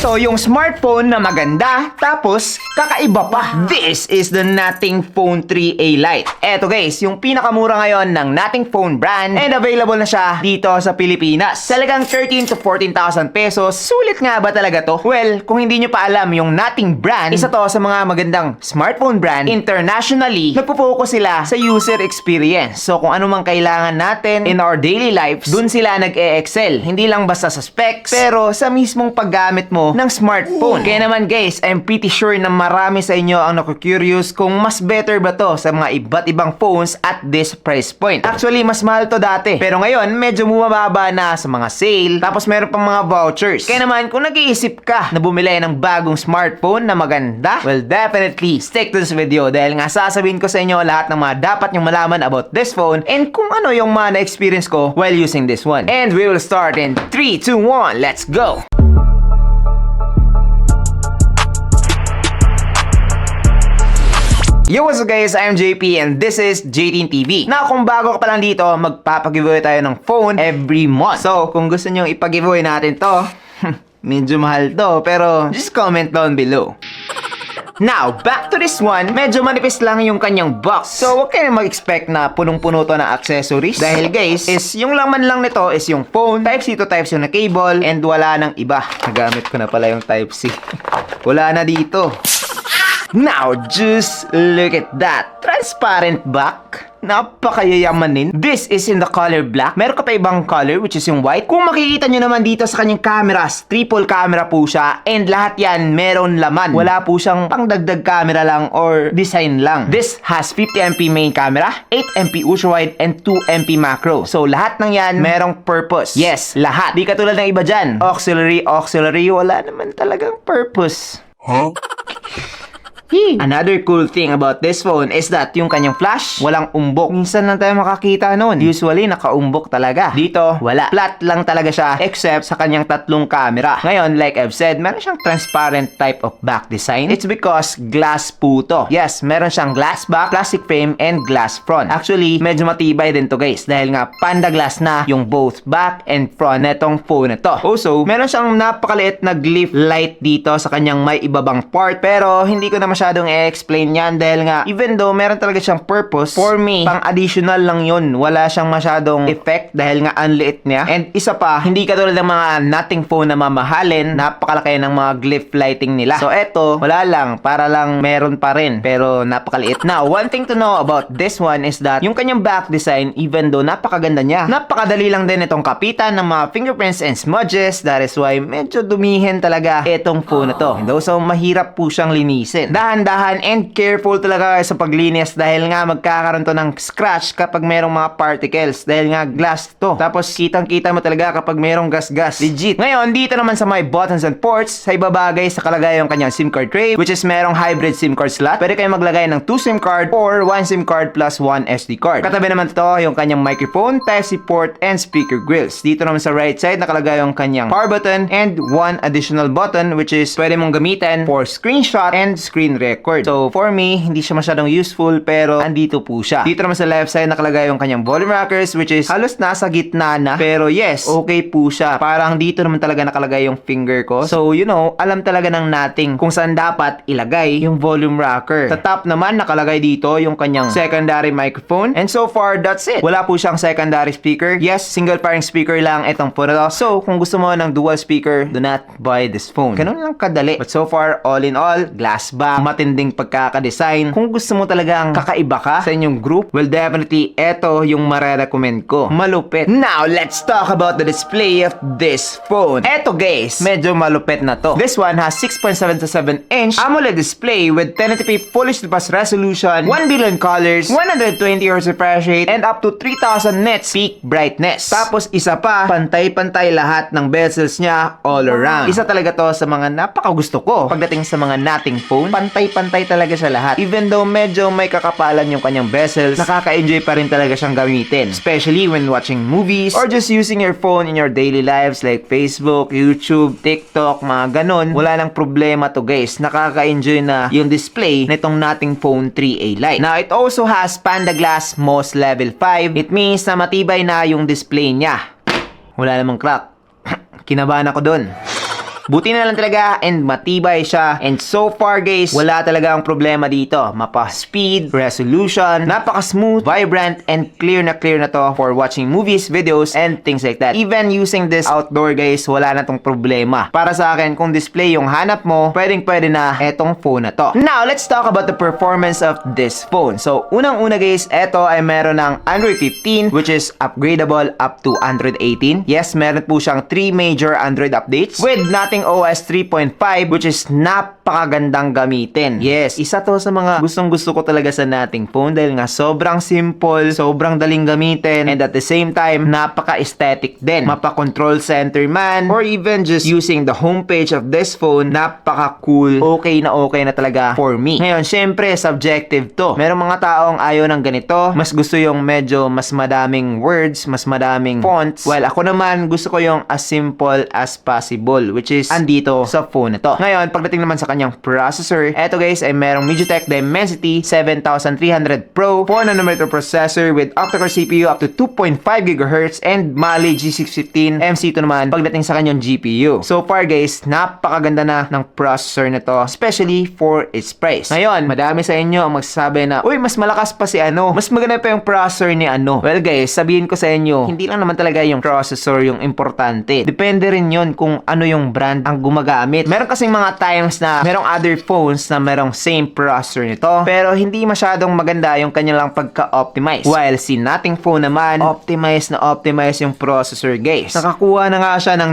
Ito yung smartphone na maganda, tapos kakaiba pa. This is the Nothing Phone 3A Lite. Eto guys, yung pinakamura ngayon ng Nothing Phone brand and available na siya dito sa Pilipinas. Talagang 13 to 14,000 pesos. Sulit nga ba talaga to? Well, kung hindi nyo pa alam, yung Nothing brand, isa to sa mga magandang smartphone brand internationally. Nagpo-focus sila sa user experience. So kung ano mang kailangan natin in our daily lives, dun sila nag-e-excel. Hindi lang basta sa specs, pero sa mismong paggamit mo ng smartphone. Kaya naman guys, I'm pretty sure na marami sa inyo ang naku-curious kung mas better ba to sa mga iba't ibang phones at this price point. Actually, mas mahal to dati. Pero ngayon, medyo bumababa na sa mga sale. Tapos meron pang mga vouchers. Kaya naman, kung nag-iisip ka na bumili ng bagong smartphone na maganda, well, definitely stick to this video dahil nga sasabihin ko sa inyo lahat ng mga dapat nyong malaman about this phone and kung ano yung mga na-experience ko while using this one. And we will start in 3, 2, 1, let's go! Yo, what's up guys? I'm JP and this is JTeen TV. Na kung bago ka pa lang dito, magpapag-giveaway tayo ng phone every month. So, kung gusto nyo ipag-giveaway natin to, medyo mahal to, pero just comment down below. Now, back to this one, medyo manipis lang yung kanyang box. So, huwag kayo mag-expect na punong-puno to na accessories. Dahil guys, yung laman lang nito is yung phone, Type-C to Type-C na cable, and wala nang iba. Nagamit ko na pala yung Type-C. Wala na dito. Now, just look at that. Transparent back. Napakayayamanin. This is in the color black. Meron ka pa ibang color which is yung white. Kung makikita nyo naman dito sa kanyang cameras, triple camera po siya and lahat yan meron laman. Wala po siyang pangdagdag camera lang or design lang. This has 50MP main camera, 8MP ultra wide and 2MP macro. So lahat ng yan merong purpose. Yes, lahat. Di katulad ng iba dyan. Auxiliary, wala naman talagang purpose. Huh? Another cool thing about this phone is that yung kanyang flash, walang umbok. Minsan lang tayo makakita nun. Usually, nakaumbok talaga. Dito, wala. Flat lang talaga siya except sa kanyang tatlong camera. Ngayon, like I've said, meron siyang transparent type of back design. It's because glass po to. Yes, meron siyang glass back, plastic frame, and glass front. Actually, medyo matibay din to guys dahil nga panda glass na yung both back and front netong phone na to. Also, meron siyang napakaliit na glyph light dito sa kanyang may ibabang part pero hindi ko na masyadong i-explain yan dahil nga even though meron talaga siyang purpose, for me, pang additional lang yun. Wala siyang masyadong effect dahil nga anliit niya. And isa pa, hindi katulad ng mga Nothing phone na mamahalin, napakalaki ng mga glyph lighting nila. So eto, wala lang, para lang meron pa rin pero napakaliit. Now, one thing to know about this one is that yung kanyang back design, even though napakaganda niya, napakadali lang din itong kapitan ng mga fingerprints and smudges. That is why medyo dumihin talaga itong phone na to. And also, mahirap po siyang linisin. Dahan-dahan and careful talaga sa paglinis dahil nga magkakaroon to ng scratch kapag merong mga particles dahil nga glass to. Tapos kitang-kita mo talaga kapag merong gas-gas. Legit. Ngayon, dito naman sa may buttons and ports, sa ibabagay sa kalagay yung kanyang SIM card tray which is merong hybrid SIM card slot. Pwede kayong maglagay ng 2 SIM card or 1 SIM card plus 1 SD card. Katabi naman to yung kanyang microphone, Type-C port, and speaker grills. Dito naman sa right side nakalagay yung kanyang power button and 1 additional button which is pwede mong gamitin for screenshot and screen record. So, for me, hindi siya masyadong useful pero andito po siya. Dito naman sa left side nakalagay yung kanyang volume rockers which is halos nasa gitna na. Pero yes, okay po siya. Parang dito naman talaga nakalagay yung finger ko. So, you know, alam talaga ng Nothing kung saan dapat ilagay yung volume rocker. Sa top naman nakalagay dito yung kanyang secondary microphone. And so far, that's it. Wala po siyang secondary speaker. Yes, single pairing speaker lang itong phone na to. So, kung gusto mo ng dual speaker, do not buy this phone. Ganun lang kadali. But so far, all in all, glass back, matinding pagkakadesign. Kung gusto mo talagang kakaiba ka sa inyong group, well, definitely, eto yung mare-recommend ko. Malupit. Now, let's talk about the display of this phone. Eto guys, medyo malupit na to. This one has 6.77-inch AMOLED display with 1080p Full HD Plus resolution, 1 billion colors, 120 Hz refresh rate, and up to 3000 nits peak brightness. Tapos isa pa, pantay-pantay lahat ng bezels niya all around. Isa talaga to sa mga napakagusto ko pagdating sa mga Nothing phone. Pantay-pantay talaga siya lahat. Even though medyo may kakapalan yung kanyang bezels, nakaka-enjoy pa rin talaga siyang gamitin. Especially when watching movies or just using your phone in your daily lives like Facebook, YouTube, TikTok, mga ganon. Wala nang problema to guys. Nakaka-enjoy na yung display nitong Nothing Phone 3A Lite. Now, it also has Panda Glass MOS Level 5. It means na matibay na yung display niya. Wala namang crack. Kinabahan ako dun. Buti na lang talaga and matibay siya. And so far guys, wala talaga ang problema dito. Mapa speed, resolution, napaka-smooth, vibrant, and clear na to for watching movies, videos, and things like that. Even using this outdoor guys, wala na tong problema. Para sa akin, kung display yung hanap mo, pwede na etong phone na to. Now, let's talk about the performance of this phone. So, unang-una guys, eto ay meron ng Android 15 which is upgradable up to Android 18. Yes, meron po siyang 3 major Android updates with Nothing OS 3.5 which is napakagandang gamitin. Yes, isa to sa mga gustong-gusto ko talaga sa nating phone dahil nga sobrang simple, sobrang daling gamitin, and at the same time, napaka-aesthetic din. Mapa-control center man, or even just using the homepage of this phone, napaka-cool, okay na talaga for me. Ngayon, syempre, subjective to. Merong mga taong ayaw ng ganito, mas gusto yung medyo mas madaming words, mas madaming fonts, while ako naman, gusto ko yung as simple as possible, which is andito sa phone na to. Ngayon, pagdating naman sa kanyang processor, eto guys ay merong MediaTek Dimensity 7300 Pro 4nm processor with octa-core CPU up to 2.5 GHz and Mali G615 MC2 naman pagdating sa kanyang GPU. So far guys, napakaganda na ng processor na to, especially for its price. Ngayon, madami sa inyo ang magsasabi na, uy, mas malakas pa si ano, mas maganda pa yung processor ni ano. Well guys, sabihin ko sa inyo, hindi lang naman talaga yung processor yung importante. Depende rin yun kung ano yung brand ang gumagamit. Meron kasing mga times na merong other phones na merong same processor nito, pero hindi masyadong maganda yung kanilang pagka-optimize. While si nating phone naman, optimize yung processor guys. Nakakuha na nga siya ng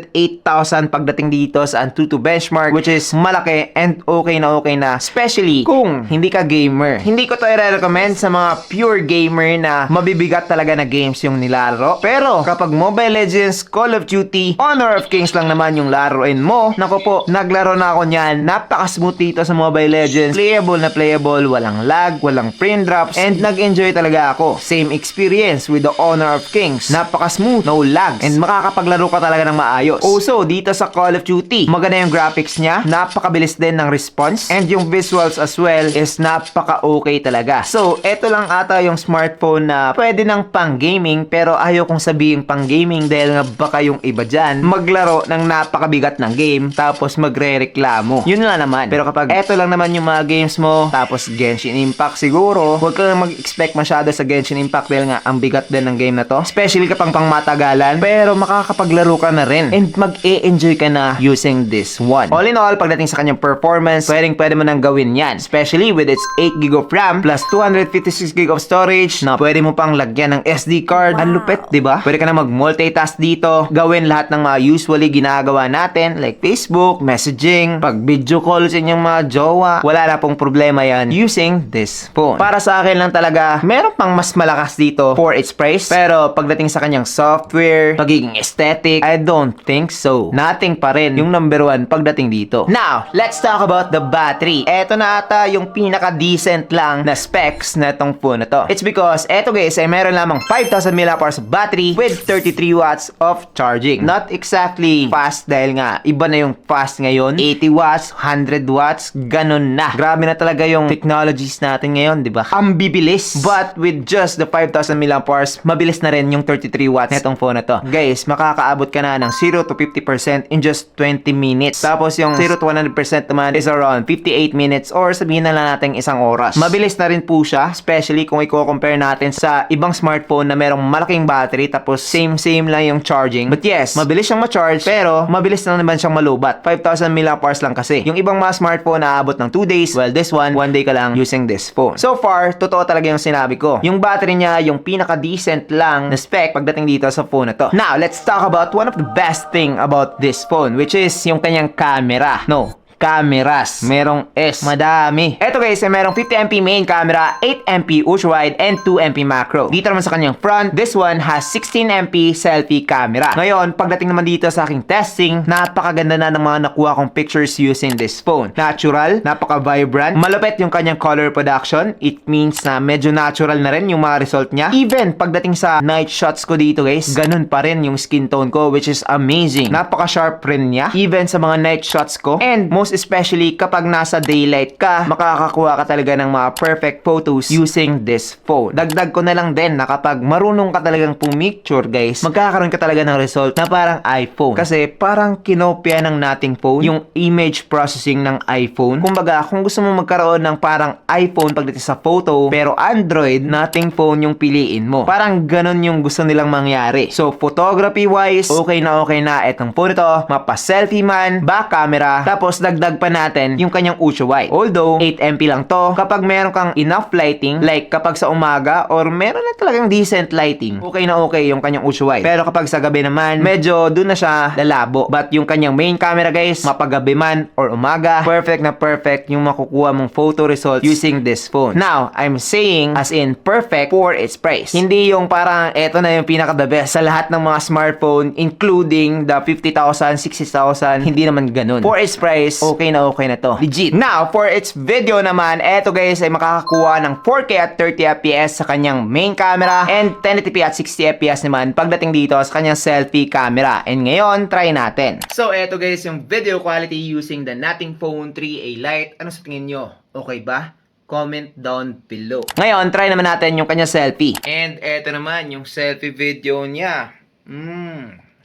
908,000 pagdating dito sa Antutu benchmark, which is malaki and okay na, especially kung hindi ka gamer. Hindi ko to i-recommend sa mga pure gamer na mabibigat talaga na games yung nilalaro. Pero kapag Mobile Legends, Call of Duty, Honor of Kings lang naman yung laruin mo, nako po, naglaro na ako niyan. Napaka-smooth dito sa Mobile Legends. Playable na playable, walang lag, walang frame drops, and nag-enjoy talaga ako. Same experience with the Honor of Kings. Napaka-smooth, no lag, and makakapaglaro ka talaga ng maayos. Also, dito sa Call of Duty, maganda yung graphics niya, napakabilis din ng response, and yung visuals as well is napaka-okay talaga. So, eto lang ata yung smartphone na pwede ng pang-gaming, pero ayaw kong sabihin pang-gaming dahil nga baka yung iba dyan maglaro ng napakabigat ng game tapos magre-reklamo. Yun lang naman. Pero kapag eto lang naman yung mga games mo, tapos Genshin Impact siguro, huwag kang mag-expect masyado sa Genshin Impact dahil nga ang bigat din ng game na to. Especially kapag pang matagalan, pero makakapaglaro ka na rin and mag-e-enjoy ka na using this one. All in all, pagdating sa kanyang performance, pwede mo nang gawin yan. Especially with its 8GB of RAM plus 256GB of storage na pwede mo pang lagyan ng SD card. Ang lupet, diba? Pwede ka na mag-multitask dito, gawin lahat ng mga usually ginagawa natin like Facebook, messaging, pag video call sa inyong mga jowa, wala na pong problema yan using this phone. Para sa akin lang talaga, meron pang mas malakas dito for its price, pero pagdating sa kanyang software, pagiging aesthetic, I don't think so. Nothing pa rin yung number 1 pagdating dito. Now, let's talk about the battery. Eto na ata yung pinaka-decent lang na specs na itong phone na to. It's because, eto guys, ay meron lamang 5,000 mAh battery with 33 watts of charging. Not exactly fast dahil nga, iba na yung fast ngayon. 80 watts, 100 watts, ganun na. Grabe na talaga yung technologies natin ngayon, di ba? Ang bibilis. But with just the 5,000 mAh, mabilis na rin yung 33 watts netong phone na to. Guys, makakaabot ka na ng 0 to 50% in just 20 minutes. Tapos yung 0 to 100% naman is around 58 minutes or sabihin na lang natin isang oras. Mabilis na rin po siya, especially kung i-compare natin sa ibang smartphone na merong malaking battery tapos same lang yung charging. But yes, mabilis siyang ma-charge pero mabilis na naman siyang malubat. 5,000 mAh lang kasi. Yung ibang mga smartphone naabot ng 2 days, well this one day ka lang using this phone. So far, totoo talaga yung sinabi ko. Yung battery niya, yung pinaka-decent lang na spec pagdating dito sa phone na to. Now, let's talk about one of the best thing about this phone, which is yung kanyang camera. No, cameras. Merong S. Madami. Eto guys, ay merong 50MP main camera, 8MP ultra-wide, and 2MP macro. Dito naman sa kanyang front, this one has 16MP selfie camera. Ngayon, pagdating naman dito sa aking testing, napakaganda na ng mga nakuha kong pictures using this phone. Natural, napaka-vibrant, malupit yung kanyang color production. It means na medyo natural na rin yung mga result niya. Even pagdating sa night shots ko dito guys, ganun pa rin yung skin tone ko, which is amazing. Napaka-sharp rin niya, even sa mga night shots ko. And most Most especially kapag nasa daylight ka, makakakuha ka talaga ng mga perfect photos using this phone. Dagdag ko na lang din na kapag marunong ka talagang pumicture guys, magkakaroon ka talaga ng result na parang iPhone. Kasi parang kinopya ng nating phone yung image processing ng iPhone. Kumbaga, kung gusto mo magkaroon ng parang iPhone pagdating sa photo, pero Android, nating phone yung piliin mo. Parang ganun yung gusto nilang mangyari. So, photography wise, okay na itong phone ito. Mapa-selfie man, back camera, tapos dagdag pa natin yung kanyang ultra wide. Although, 8MP lang to. Kapag meron kang enough lighting, like kapag sa umaga, or meron na talagang decent lighting, okay na okay yung kanyang ultra wide. Pero kapag sa gabi naman, medyo dun na siya lalabo. But yung kanyang main camera guys, mapagabi man or umaga, perfect na perfect yung makukuha mong photo results using this phone. Now, I'm saying as in perfect for its price. Hindi yung parang eto na yung pinaka the best sa lahat ng mga smartphone including the 50,000, 60,000, hindi naman ganun. For its price, okay na to. Legit. Now, for its video naman, eto guys ay makakakuha ng 4K at 30fps sa kanyang main camera and 1080p at 60fps naman pagdating dito sa kanyang selfie camera. And ngayon, try natin. So, eto guys yung video quality using the Nothing Phone 3a Lite. Ano sa tingin nyo? Okay ba? Comment down below. Ngayon, try naman natin yung kanya selfie. And eto naman, yung selfie video niya.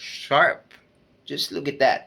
Sharp. Just look at that.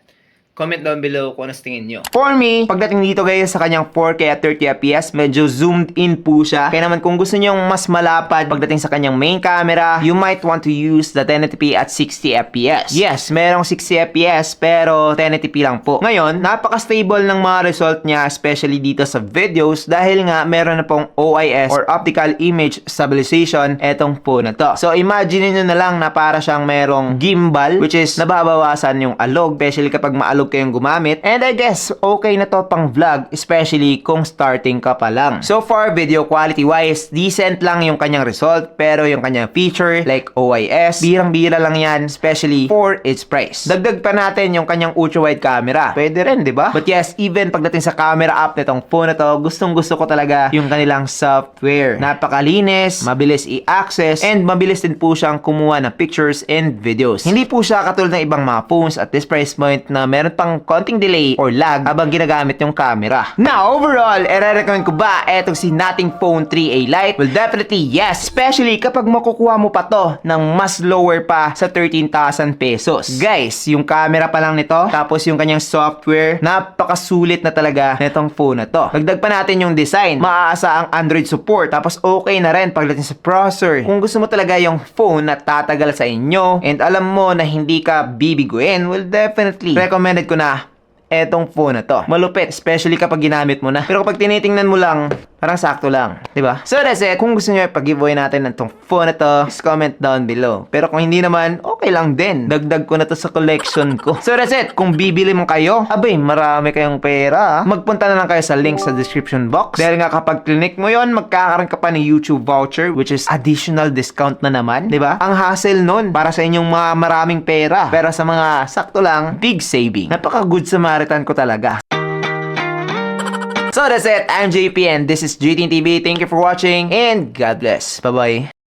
Comment down below kung ano sa tingin nyo. For me, pagdating dito guys sa kanyang 4K at 30fps, medyo zoomed in po siya. Kaya naman kung gusto nyo mas malapad pagdating sa kanyang main camera, you might want to use the 1080p at 60fps. Yes, merong 60fps pero 1080p lang po. Ngayon, napaka-stable ng mga result niya, especially dito sa videos dahil nga meron na pong OIS or Optical Image Stabilization etong phone na to. So, imagine nyo na lang na para siyang merong gimbal which is nababawasan yung alog, especially kapag maalog kayong gumamit. And I guess, okay na to pang vlog, especially kung starting ka pa lang. So far, video quality wise, decent lang yung kanyang result, pero yung kanyang feature, like OIS, birang-bira lang yan, especially for its price. Dagdag pa natin yung kanyang ultra-wide camera. Pwede rin, di ba? But yes, even pagdating sa camera app nitong phone na to, gustong-gusto ko talaga yung kanilang software. Napakalinis, mabilis i-access, and mabilis din po siyang kumuha ng pictures and videos. Hindi po siya katulad ng ibang mga phones at this price point na meron pang konting delay or lag habang ginagamit yung camera. Now, overall, i-recommend ko ba etong si Nothing Phone 3a Lite? Well, definitely yes. Especially kapag makukuha mo pa to ng mas lower pa sa 13,000 pesos. Guys, yung camera pa lang nito, tapos yung kanyang software, napakasulit na talaga nitong phone na to. Dagdag pa natin yung design. Maaasa ang Android support, tapos okay na rin pagdating sa processor. Kung gusto mo talaga yung phone na tatagal sa inyo and alam mo na hindi ka bibiguin, well, definitely recommended ko na etong phone na to. Malupit, especially kapag ginamit mo na. Pero kapag tinitingnan mo lang, parang sakto lang, di ba? So that's it. Kung gusto niyo pag-giveaway natin ng tong phone na to, just comment down below. Pero kung hindi naman, okay lang din. Dagdag ko na to sa collection ko. So that's it. Kung bibili mo kayo, abay, marami kayong pera. Magpunta na lang kayo sa link sa description box. Dahil nga kapag click mo yon, magkakaroon ka pa ng YouTube voucher, which is additional discount na naman, di ba? Ang hassle nun para sa inyong mga maraming pera. Pero sa mga sakto lang, big saving. Napaka-good Samaritan ko talaga. So that's it. I'm JP and this is GTN TV. Thank you for watching and God bless. Bye-bye.